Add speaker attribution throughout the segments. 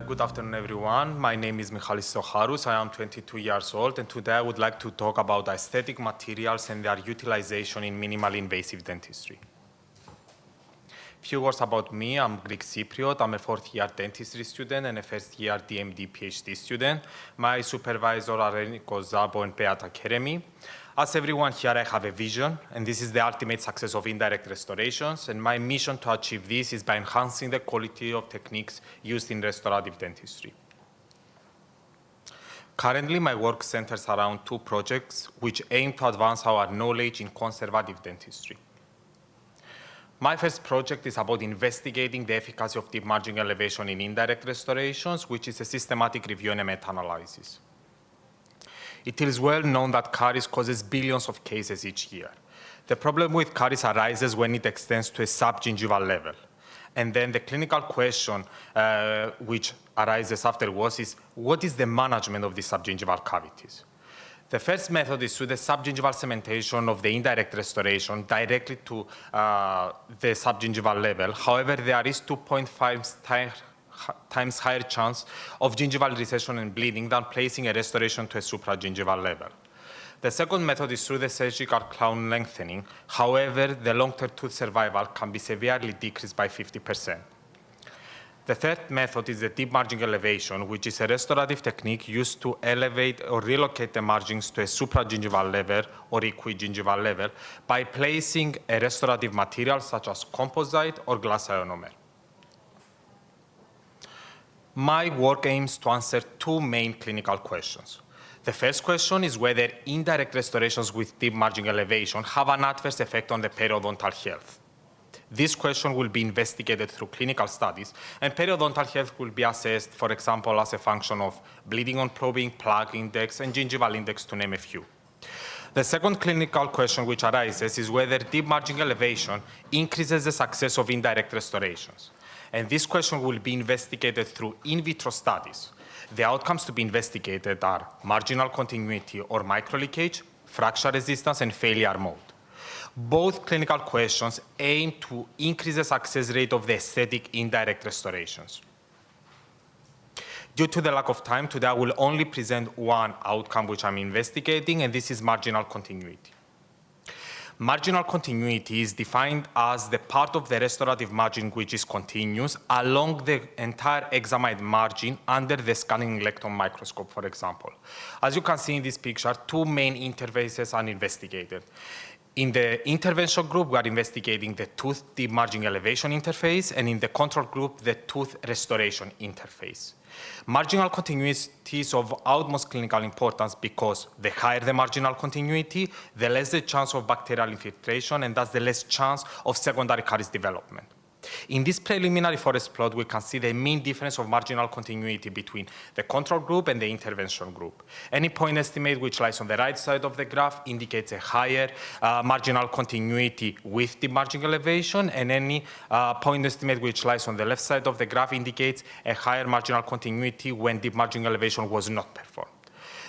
Speaker 1: Good afternoon, everyone. My name is Michalis Theocharous. I am 22 years old, and today I would like to talk about aesthetic materials and their utilization in minimally invasive dentistry. Few words about me. I'm Greek Cypriot. I'm a fourth-year dentistry student and a first-year DMD PhD student. My supervisor are Eniko Zabo and Beata Academy. As everyone here, I have a vision, and this is the ultimate success of indirect restorations, and my mission to achieve this is by enhancing the quality of techniques used in restorative dentistry. Currently, my work centers around two projects which aim to advance our knowledge in conservative dentistry. My first project is about investigating the efficacy of deep margin elevation in indirect restorations, which is a systematic review and a meta-analysis. It is well known that caries causes billions of cases each year. The problem with caries arises when it extends to a subgingival level. And then the clinical question which arises afterwards is, what is the management of these subgingival cavities? The first method is through the subgingival cementation of the indirect restoration directly to the subgingival level. However, there is 2.5 times higher chance of gingival recession and bleeding than placing a restoration to a supragingival level. The second method is through the surgical crown lengthening. However, the long-term tooth survival can be severely decreased by 50%. The third method is the deep margin elevation, which is a restorative technique used to elevate or relocate the margins to a supragingival level or equigingival level by placing a restorative material such as composite or glass ionomer. My work aims to answer two main clinical questions. The first question is whether indirect restorations with deep margin elevation have an adverse effect on the periodontal health. This question will be investigated through clinical studies, and periodontal health will be assessed, for example, as a function of bleeding on probing, plaque index, and gingival index, to name a few. The second clinical question which arises is whether deep margin elevation increases the success of indirect restorations. And this question will be investigated through in vitro studies. The outcomes to be investigated are marginal continuity or microleakage, fracture resistance, and failure mode. Both clinical questions aim to increase the success rate of the aesthetic indirect restorations. Due to the lack of time, today I will only present one outcome which I'm investigating, and this is marginal continuity. Marginal continuity is defined as the part of the restorative margin which is continuous along the entire examined margin under the scanning electron microscope, for example. As you can see in this picture, two main interfaces are investigated. In the intervention group, we are investigating the tooth deep margin elevation interface, and in the control group, the tooth restoration interface. Marginal continuity is of utmost clinical importance because the higher the marginal continuity, the less the chance of bacterial infiltration, and thus the less chance of secondary caries development. In this preliminary forest plot, we can see the mean difference of marginal continuity between the control group and the intervention group. Any point estimate which lies on the right side of the graph indicates a higher marginal continuity with deep margin elevation, and any point estimate which lies on the left side of the graph indicates a higher marginal continuity when deep margin elevation was not performed.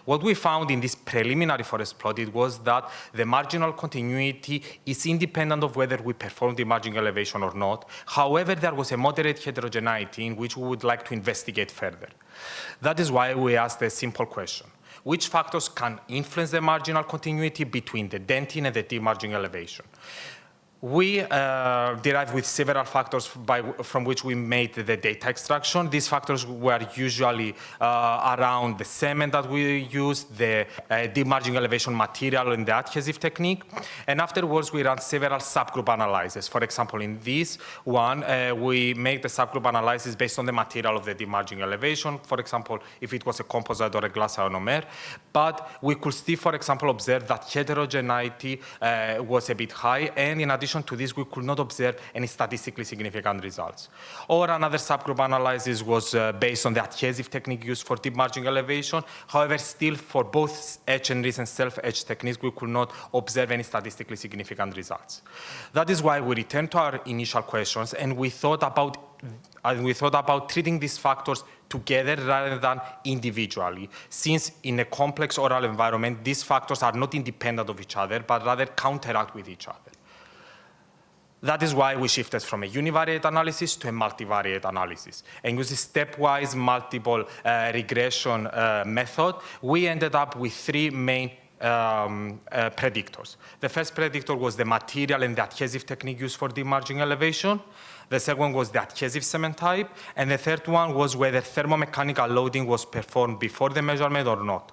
Speaker 1: What we found in this preliminary forest plot was that the marginal continuity is independent of whether we perform the margin elevation or not. However, there was a moderate heterogeneity in which we would like to investigate further. That is why we asked a simple question. Which factors can influence the marginal continuity between the dentin and the deep margin elevation? We derived with several factors from which we made the data extraction. These factors were usually around the cement that we used, the deep margin elevation material, and the adhesive technique. And afterwards, we ran several subgroup analyses. For example, in this one, we made the subgroup analysis based on the material of the deep margin elevation. For example, if it was a composite or a glass ionomer. But we could still, for example, observe that heterogeneity was a bit high, and in addition to this, we could not observe any statistically significant results. Or another subgroup analysis was based on the adhesive technique used for deep margin elevation. However, still for both etch and res and self-etch techniques, we could not observe any statistically significant results. That is why we returned to our initial questions, and we thought about treating these factors together rather than individually, since in a complex oral environment, these factors are not independent of each other, but rather counteract with each other. That is why we shifted from a univariate analysis to a multivariate analysis. And using stepwise multiple regression method, we ended up with three main predictors. The first predictor was the material and the adhesive technique used for deep margin elevation. The second was the adhesive cement type. And the third one was whether thermomechanical loading was performed before the measurement or not.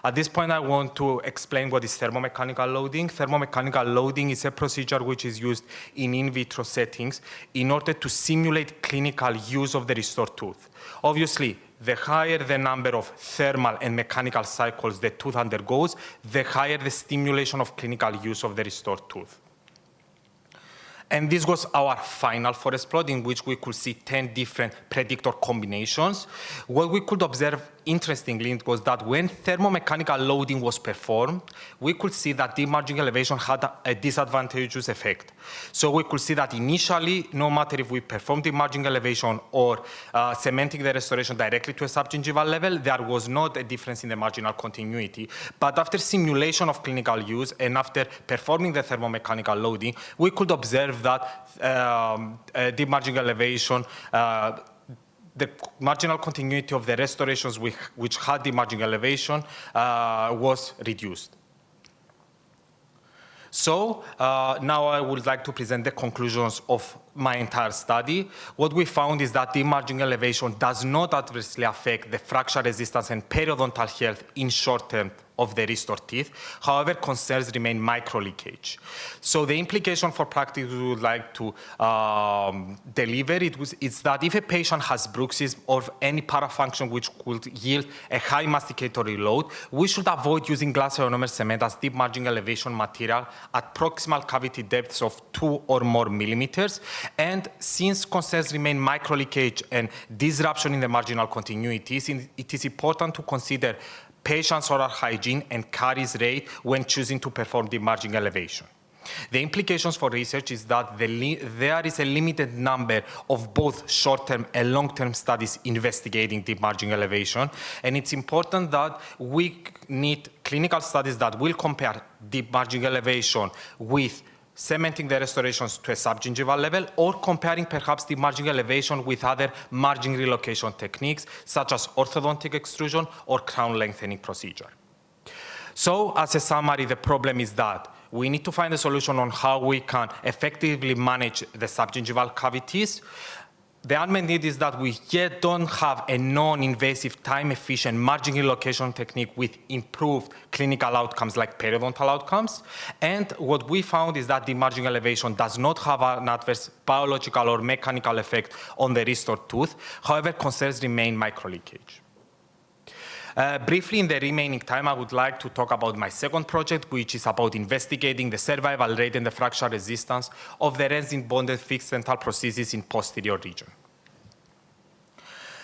Speaker 1: At this point, I want to explain what is thermomechanical loading. Thermomechanical loading is a procedure which is used in vitro settings in order to simulate clinical use of the restored tooth. Obviously, the higher the number of thermal and mechanical cycles the tooth undergoes, the higher the stimulation of clinical use of the restored tooth. And this was our final forest plot in which we could see 10 different predictor combinations. What we could observe, interestingly, was that when thermomechanical loading was performed, we could see that deep margin elevation had a disadvantageous effect. So we could see that initially, no matter if we performed deep margin elevation or cementing the restoration directly to a subgingival level, there was not a difference in the marginal continuity. But after simulation of clinical use and after performing the thermomechanical loading, we could observe that deep margin elevation, the marginal continuity of the restorations which had deep margin elevation was reduced. So now I would like to present the conclusions of my entire study. What we found is that deep margin elevation does not adversely affect the fracture resistance and periodontal health in short term of the restored teeth. However, concerns remain micro-leakage. So the implication for practice we would like to deliver is that if a patient has bruxism or any parafunction which could yield a high masticatory load, we should avoid using glass ionomer cement as deep margin elevation material at proximal cavity depths of 2 or more millimeters. And since concerns remain micro-leakage and disruption in the marginal continuities, it is important to consider patient's oral hygiene and caries rate when choosing to perform deep margin elevation. The implications for research is that there is a limited number of both short-term and long-term studies investigating deep margin elevation, and it's important that we need clinical studies that will compare deep margin elevation with cementing the restorations to a subgingival level, or comparing perhaps deep margin elevation with other margin relocation techniques, such as orthodontic extrusion or crown lengthening procedure. So, as a summary, the problem is that we need to find a solution on how we can effectively manage the subgingival cavities. The unmet need is that we yet don't have a non-invasive, time-efficient margin relocation technique with improved clinical outcomes like periodontal outcomes. And what we found is that the margin elevation does not have an adverse biological or mechanical effect on the restored tooth. However, concerns remain micro-leakage. Briefly, in the remaining time, I would like to talk about my second project, which is about investigating the survival rate and the fracture resistance of the resin-bonded fixed dental prosthesis in posterior region.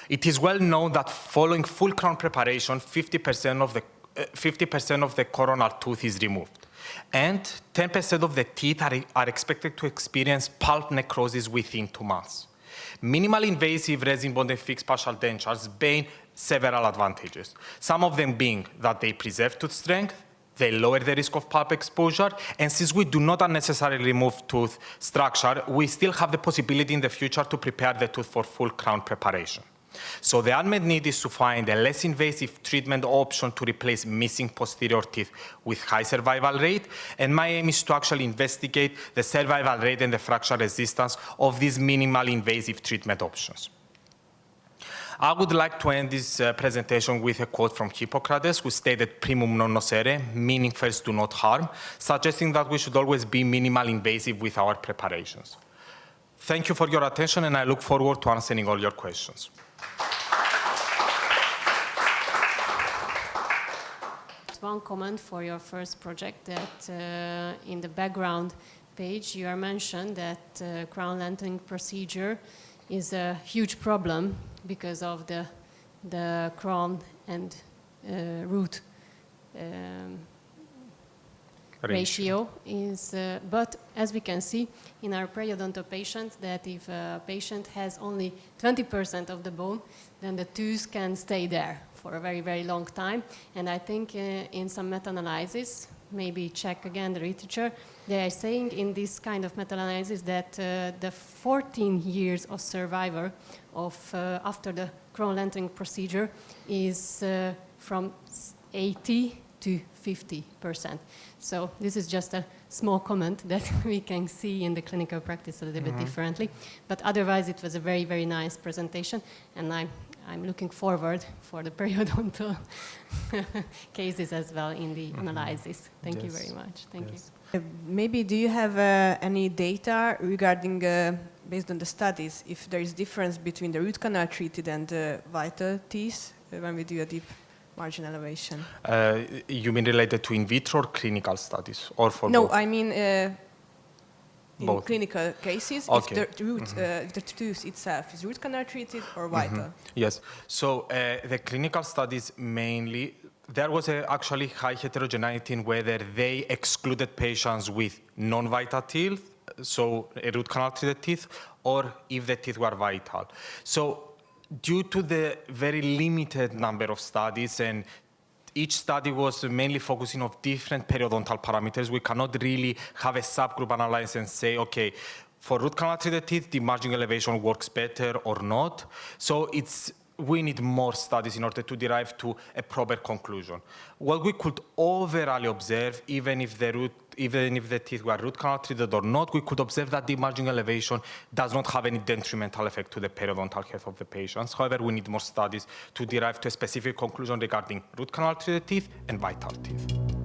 Speaker 1: It is well known that following full crown preparation, 50% of the coronal tooth is removed, and 10% of the teeth are expected to experience pulp necrosis within 2 months. Minimally invasive resin-bonded fixed partial dentures bear several advantages, some of them being that they preserve tooth strength, they lower the risk of pulp exposure, and since we do not unnecessarily remove tooth structure, we still have the possibility in the future to prepare the tooth for full crown preparation. So the unmet need is to find a less invasive treatment option to replace missing posterior teeth with high survival rate, and my aim is to actually investigate the survival rate and the fracture resistance of these minimally invasive treatment options. I would like to end this presentation with a quote from Hippocrates, who stated primum non nocere, meaning first do not harm, suggesting that we should always be minimally invasive with our preparations. Thank you for your attention, and I look forward to answering all your questions.
Speaker 2: One comment for your first project, that in the background page you are mentioned that crown lengthening procedure is a huge problem because of the crown and root ratio is, but as we can see in our periodontal patients, that if a patient has only 20% of the bone, then the tooth can stay there for a very, very long time. And I think in some meta-analysis, maybe check again the literature, they are saying in this kind of meta-analysis that the 14 years of survivor of after the crown lengthening procedure is from 80 to 50%. So this is just a small comment that we can see in the clinical practice a little bit differently. But otherwise, it was a very, very nice presentation, and I'm looking forward for the periodontal cases as well in the analysis. Thank you very much. Thank you.
Speaker 3: Maybe do you have any data regarding, based on the studies, if there is difference between the root canal treated and the vital teeth when we do a deep margin elevation?
Speaker 1: You mean related to in vitro or clinical studies, or for
Speaker 3: no,
Speaker 1: both?
Speaker 3: I mean in
Speaker 1: Both.
Speaker 3: clinical cases,
Speaker 1: Okay.
Speaker 3: if the root, if the tooth itself is root canal treated or vital.
Speaker 1: Yes. So the clinical studies mainly, there was actually high heterogeneity in whether they excluded patients with non-vital teeth, so a root canal treated teeth, or if the teeth were vital. So due to the very limited number of studies, and each study was mainly focusing on different periodontal parameters, we cannot really have a subgroup analysis and say, okay, for root canal treated teeth, the margin elevation works better or not. So we need more studies in order to derive to a proper conclusion. What we could overall observe, even if the teeth were root canal treated or not, we could observe that the margin elevation does not have any detrimental effect to the periodontal health of the patients. However, we need more studies to derive to a specific conclusion regarding root canal treated teeth and vital teeth.